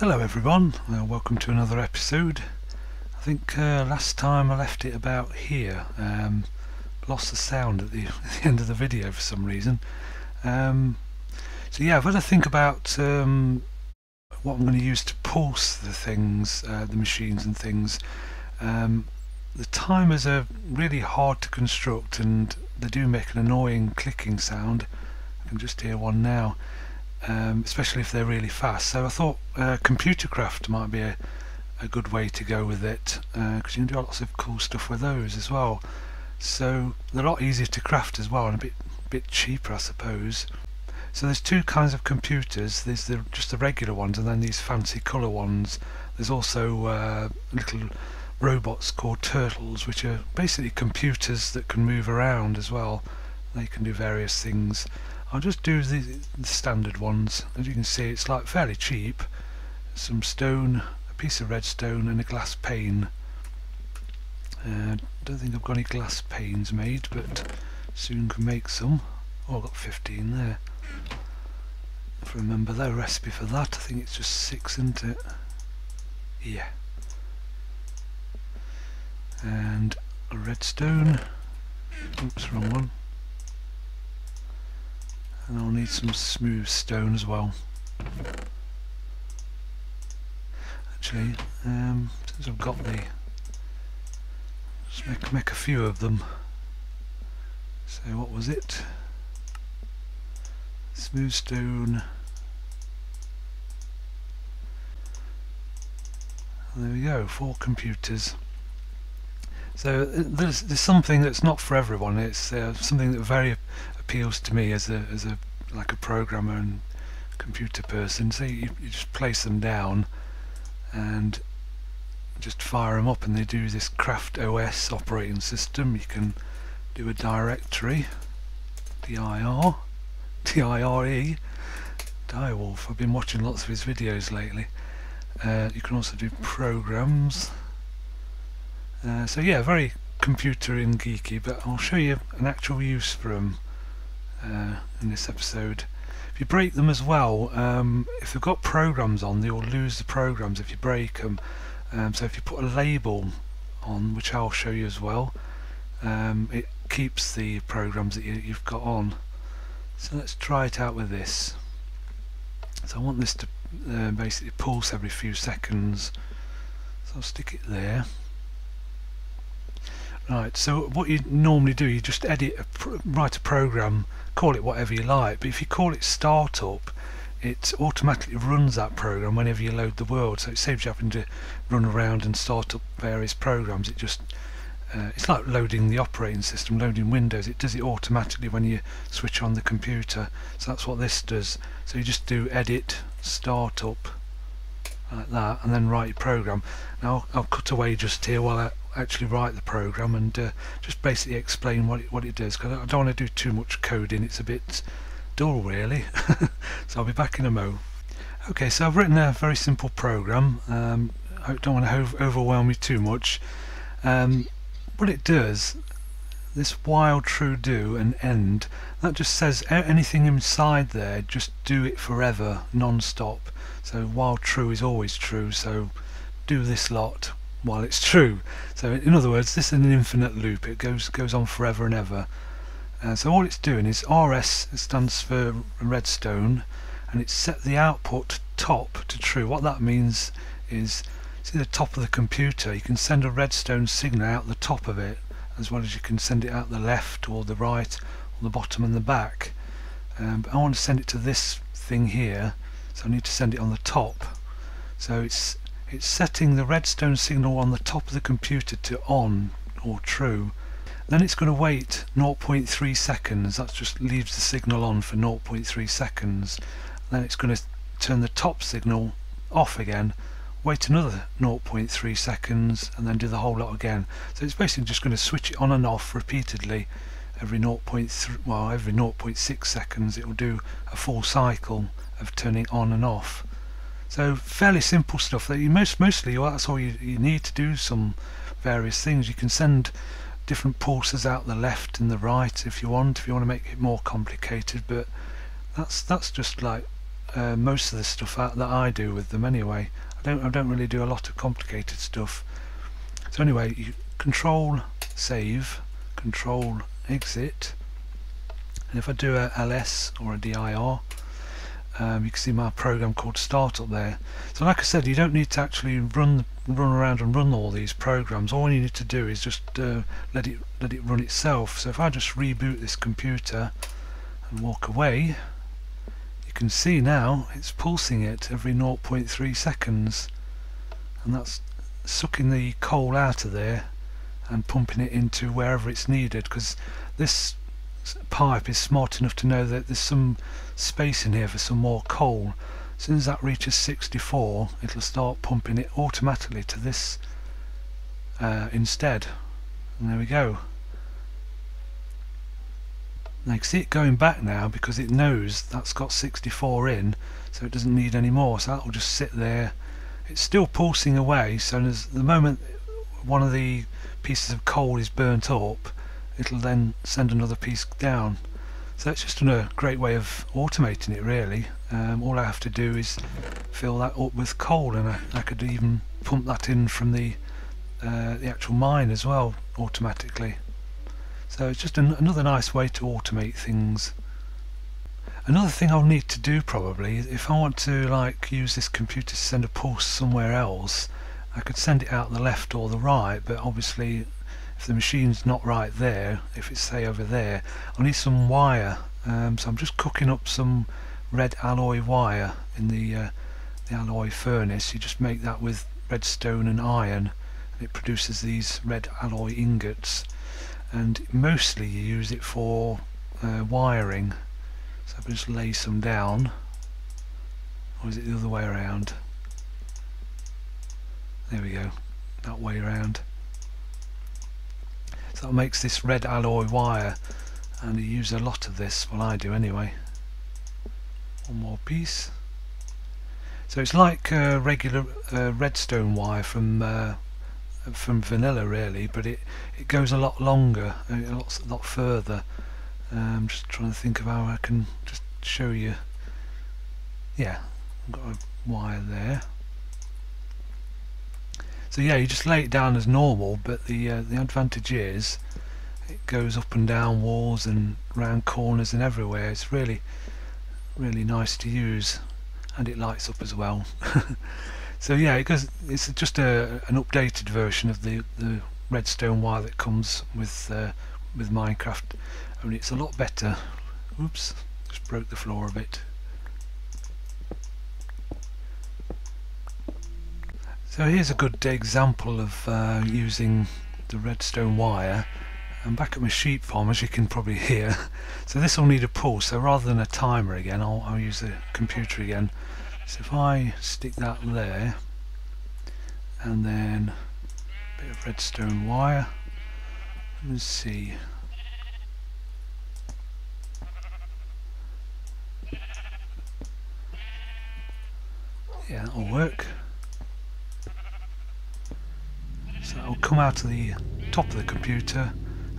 Hello everyone, welcome to another episode. I think last time I left it about here, lost the sound at the end of the video for some reason. So yeah, I've had to think about what I'm going to use to pulse the things, the machines and things. The timers are really hard to construct and they do make an annoying clicking sound. I can just hear one now. Especially if they're really fast. So I thought ComputerCraft might be a good way to go with it, because you can do lots of cool stuff with those as well. So they're a lot easier to craft as well, and a bit cheaper, I suppose. So there's two kinds of computers. There's just the regular ones, and then these fancy colour ones. There's also little robots called turtles, which are basically computers that can move around as well. They can do various things. I'll just do the standard ones. As you can see, it's like fairly cheap. Some stone, a piece of redstone and a glass pane. Don't think I've got any glass panes made, but soon can make some. Oh, I've got 15 there. If I remember the recipe for that, I think it's just 6, isn't it? Yeah. And a redstone. Oops, wrong one. And I'll need some smooth stone as well. Actually, since I've got the, just make a few of them. So what was it? Smooth stone. And there we go, 4 computers. So there's something that's not for everyone. It's something that very appeals to me as a like a programmer and computer person. So you just place them down and just fire them up, and they do this Craft OS operating system. You can do a directory, dir, dire, Direwolf. I've been watching lots of his videos lately. You can also do programs. So yeah, very computer and geeky, but I'll show you an actual use for them in this episode. If you break them as well, if they've got programs on, you'll lose the programs if you break them. So if you put a label on, which I'll show you as well, it keeps the programs that you've got on. So let's try it out with this. So I want this to basically pulse every few seconds, so I'll stick it there. Right, so what you normally do, you just write a program, call it whatever you like, but if you call it startup, it automatically runs that program whenever you load the world, so it saves you having to run around and start up various programs. It just it's like loading the operating system, loading Windows. It does it automatically when you switch on the computer, so that's what this does. So you just do edit startup like that, and then write your program. Now I'll cut away just here while I actually write the program and just basically explain what it does, because I don't want to do too much coding. It's a bit dull really. So I'll be back in a mo. Okay, so I've written a very simple program. I don't want to overwhelm you too much. What it does, this while, true, do and end, that just says anything inside there, just do it forever, non-stop. So while true is always true, so do this lot while it's true. So in other words, this is an infinite loop. It goes on forever and ever. So all it's doing is RS stands for redstone, and it's set the output top to true. What that means is, see the top of the computer, you can send a redstone signal out the top of it, as well as you can send it out the left or the right or the bottom and the back. But I want to send it to this thing here, so I need to send it on the top. So it's setting the redstone signal on the top of the computer to on or true. Then it's going to wait 0.3 seconds. That just leaves the signal on for 0.3 seconds. Then it's going to turn the top signal off again, wait another 0.3 seconds, and then do the whole lot again. So it's basically just going to switch it on and off repeatedly every 0.6 seconds. It will do a full cycle of turning on and off. So fairly simple stuff that you mostly that's all you need to do some various things. You can send different pulses out the left and the right if you want to make it more complicated, but that's just like most of the stuff that I do with them anyway. I don't really do a lot of complicated stuff. So anyway, you control save, control exit, and if I do a ls or a dir, you can see my program called start up there. So like I said, you don't need to actually run around and run all these programs. All you need to do is just let it run itself. So if I just reboot this computer and walk away, you can see now it's pulsing it every 0.3 seconds, and that's sucking the coal out of there and pumping it into wherever it's needed, because this pipe is smart enough to know that there's some space in here for some more coal. As soon as that reaches 64, it'll start pumping it automatically to this instead, and there we go. Now you can see it going back now because it knows that's got 64 in, so it doesn't need any more, so that will just sit there. It's still pulsing away, so as the moment one of the pieces of coal is burnt up, it'll then send another piece down. So it's just a great way of automating it, really. All I have to do is fill that up with coal, and I could even pump that in from the actual mine as well automatically. So it's just another nice way to automate things. Another thing I'll need to do probably, if I want to like use this computer to send a pulse somewhere else, I could send it out the left or the right, but obviously if the machine's not right there, if it's say over there, I'll need some wire. So I'm just cooking up some red alloy wire in the alloy furnace. You just make that with redstone and iron, and it produces these red alloy ingots, and mostly you use it for wiring. So I'll just lay some down, or is it the other way around? There we go, that way around. So that makes this red alloy wire, and you use a lot of this, well I do anyway. One more piece. So it's like regular redstone wire from vanilla really, but it goes a lot longer, a lot further. I'm just trying to think of how I can just show you. Yeah, I've got a wire there. So yeah, you just lay it down as normal, but the advantage is it goes up and down walls and round corners and everywhere. It's really nice to use, and it lights up as well. So yeah, it's just an updated version of the redstone wire that comes with Minecraft, only it's a lot better. Oops, just broke the floor a bit. So here's a good example of using the redstone wire. I'm back at my sheep farm, as you can probably hear. So this will need a pulse, so rather than a timer again, I'll use the computer again. So if I stick that there, and then a bit of redstone wire, let's see. Yeah, that'll work. So that'll come out of the top of the computer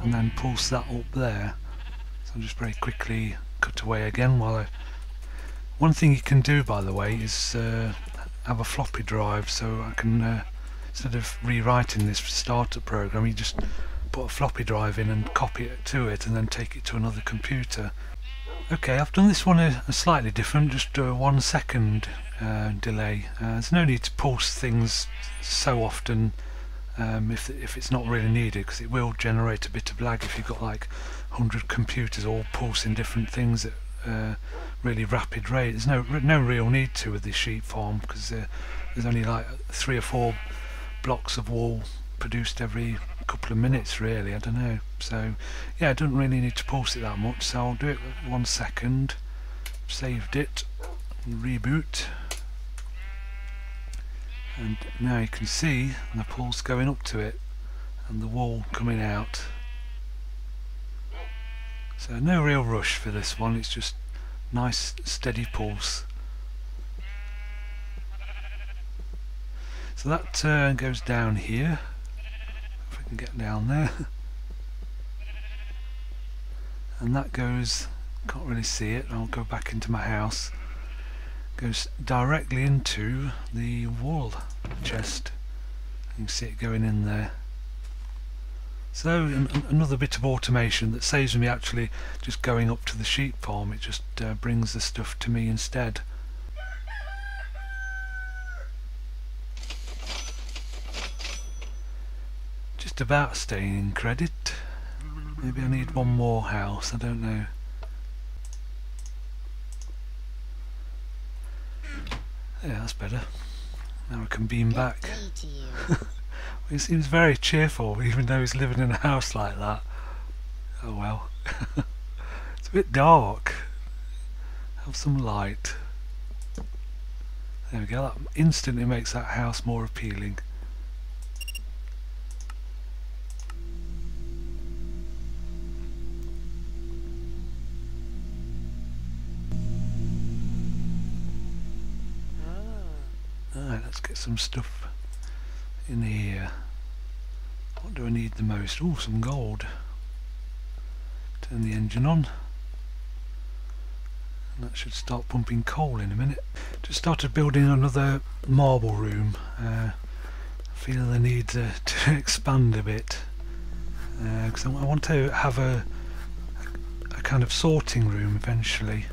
and then pulse that up there. So I'll just very quickly cut away again while one thing you can do, by the way, is have a floppy drive, so I can instead of rewriting this starter program, you just put a floppy drive in and copy it to it and then take it to another computer. Okay, I've done this one a slightly different, just a 1 second delay. There's no need to pulse things so often if it's not really needed, because it will generate a bit of lag if you've got like 100 computers all pulsing different things at really rapid rate. There's no real need to with this sheep farm, because there's only like 3 or 4 blocks of wool produced every couple of minutes really, I don't know. So yeah, I don't really need to pulse it that much, so I'll do it 1 second. Saved it, reboot, and now you can see the pulse going up to it and the wool coming out. So no real rush for this one, it's just nice steady pulse. So that goes down here, if I can get down there, and that goes, can't really see it, I'll go back into my house, goes directly into the wool chest. You can see it going in there. So another bit of automation that saves me actually just going up to the sheep farm. It just brings the stuff to me instead. Just about staying in credit. Maybe I need one more house, I don't know. Yeah, that's better. Now I can beam back. He seems very cheerful, even though he's living in a house like that. Oh well. It's a bit dark. Have some light. There we go, that instantly makes that house more appealing. Alright, let's get some stuff in here. What do I need the most? Oh, some gold. Turn the engine on. And that should start pumping coal in a minute. Just started building another marble room. I feel the need to expand a bit. Because I want to have a kind of sorting room eventually.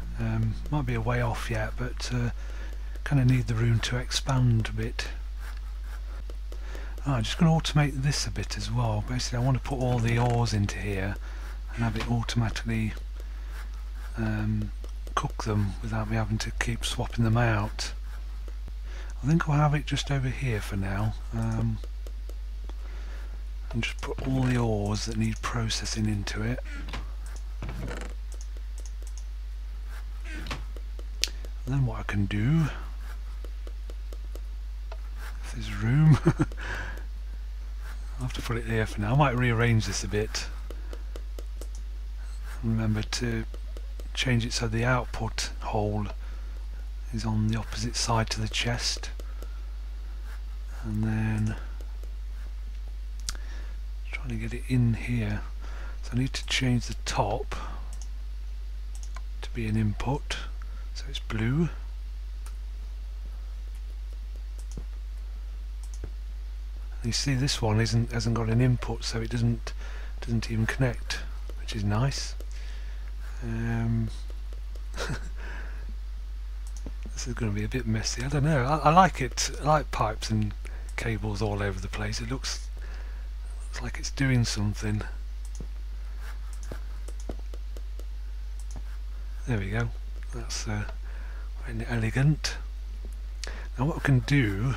Might be a way off yet, but kind of need the room to expand a bit. I'm just going to automate this a bit as well. Basically I want to put all the ores into here and have it automatically cook them without me having to keep swapping them out. I think I'll have it just over here for now, and just put all the ores that need processing into it. And then what I can do, if there's room, I'll have to put it there for now. I might rearrange this a bit. Remember to change it so the output hole is on the opposite side to the chest. And then trying to get it in here. So I need to change the top to be an input. So it's blue. You see this one hasn't got an input, so it doesn't even connect, which is nice. This is going to be a bit messy. I don't know. I like it. I like pipes and cables all over the place. It looks like it's doing something. There we go. That's very elegant. Now what we can do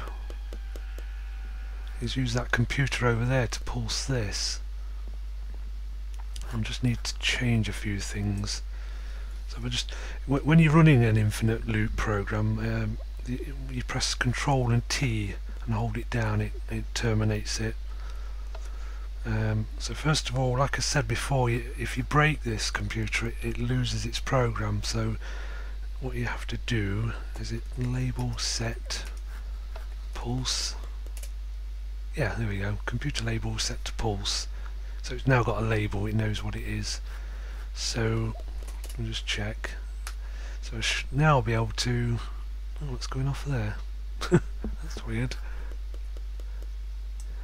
is use that computer over there to pulse this. I just need to change a few things. So when you're running an infinite loop program, you press Control and T and hold it down, it terminates it. So first of all, like I said before, if you break this computer, it loses its program. So what you have to do is label set pulse. Yeah, there we go. Computer label set to pulse. So it's now got a label, it knows what it is. So I'll just check. So I should now be able to... Oh, what's going off there? That's weird.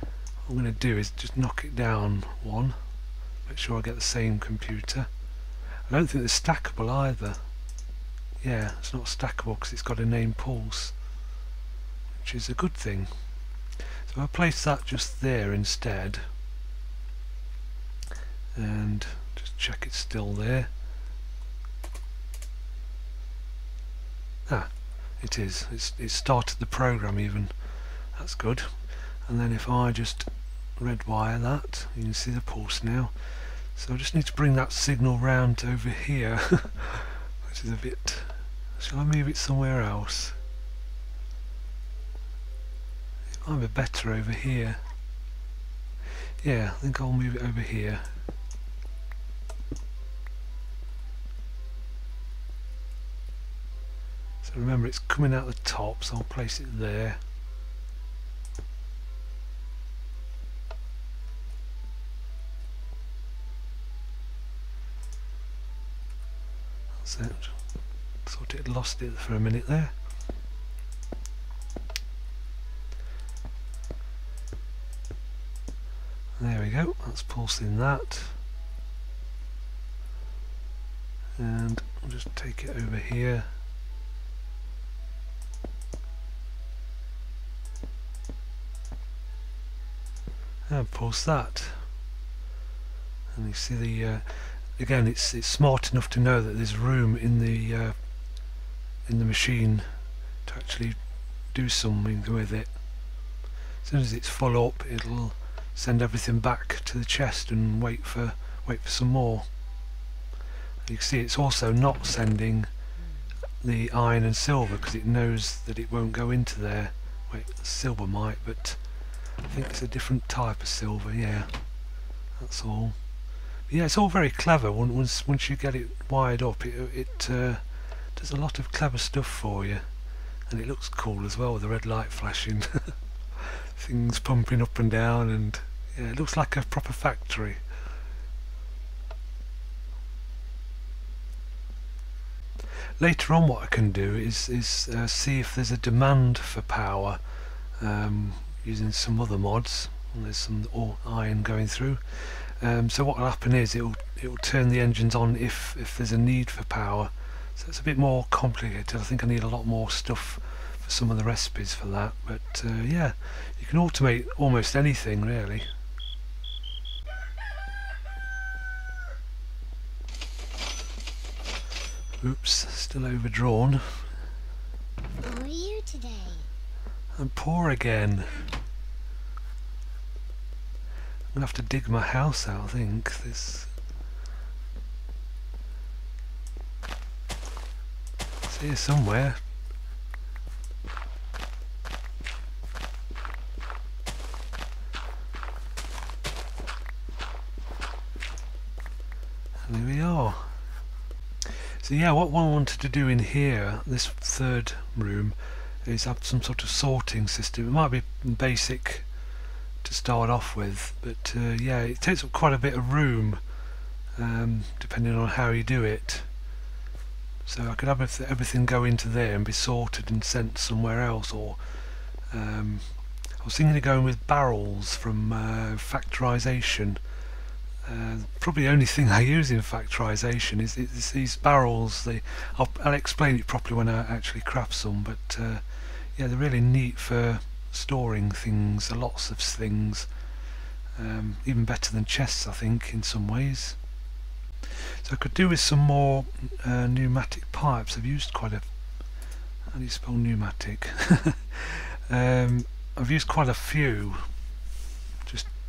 What I'm going to do is just knock it down one. Make sure I get the same computer. I don't think it's stackable either. Yeah, it's not stackable because it's got a name pulse, which is a good thing. So I'll place that just there instead, and just check it's still there. Ah, it is. It started the program even. That's good. And then if I just red wire that, you can see the pulse now. So I just need to bring that signal round over here, which is a bit... Shall I move it somewhere else? It might be better over here. Yeah, I think I'll move it over here. So remember, it's coming out the top, so I'll place it there. That's it. Thought it had lost it for a minute there. There we go, that's pulsing that. And I'll just take it over here. And pulse that. And you see the again, it's smart enough to know that there's room in the machine to actually do something with it. As soon as it's full up, it'll send everything back to the chest and wait for some more. You can see it's also not sending the iron and silver because it knows that it won't go into there. Wait, silver might, but I think it's a different type of silver. Yeah, that's all. But yeah, it's all very clever. Once you get it wired up, it does a lot of clever stuff for you, and it looks cool as well with the red light flashing. Things pumping up and down, and yeah, it looks like a proper factory. Later on, what I can do is see if there's a demand for power using some other mods. And there's some iron going through. So what will happen is it will turn the engines on if there's a need for power. So it's a bit more complicated. I think I need a lot more stuff for some of the recipes for that. But yeah, you can automate almost anything really. Oops, still overdrawn. How are you today? I'm poor again. I'm gonna have to dig my house out, I think. It's here somewhere. And here we are. So yeah, what I wanted to do in here, this third room, is have some sort of sorting system. It might be basic to start off with, but yeah, it takes up quite a bit of room depending on how you do it. So I could have everything go into there and be sorted and sent somewhere else, or I was thinking of going with barrels from factorization. Probably the only thing I use in factorization is these barrels. I'll explain it properly when I actually craft some, but yeah, they're really neat for storing things, lots of things, even better than chests I think in some ways. So I could do with some more pneumatic pipes. I've used quite a, how do you spell pneumatic? I've used quite a few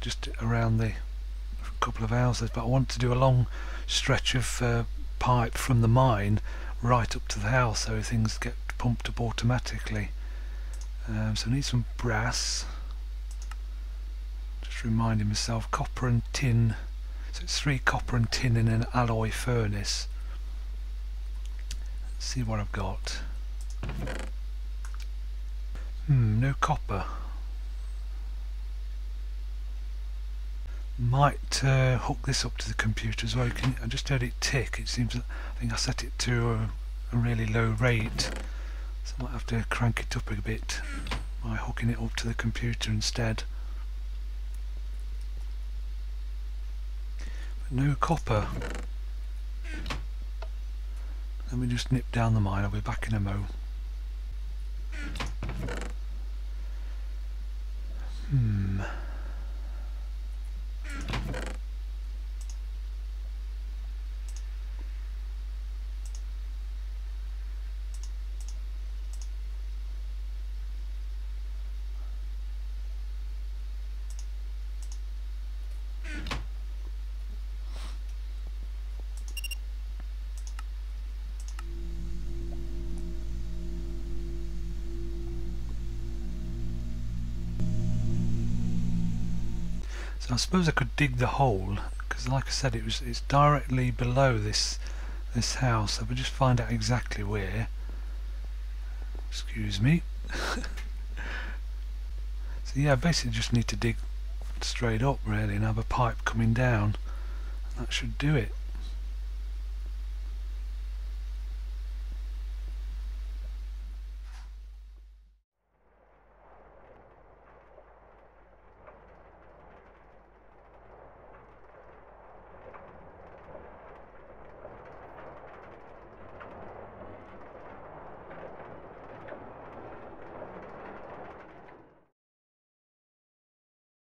just around the couple of houses, but I want to do a long stretch of pipe from the mine right up to the house so things get pumped up automatically. So I need some brass, just reminding myself, copper and tin, so it's 3 copper and tin in an alloy furnace. Let's see what I've got. No copper. Might hook this up to the computer as well. I just heard it tick. It seems, I think I set it to a really low rate, so I might have to crank it up a bit by hooking it up to the computer instead. But no copper. Let me just nip down the mine. I'll be back in a mo. So I suppose I could dig the hole, because like I said, it's directly below this house. I would just find out exactly where. Excuse me. So yeah, basically just need to dig straight up really and have a pipe coming down. That should do it.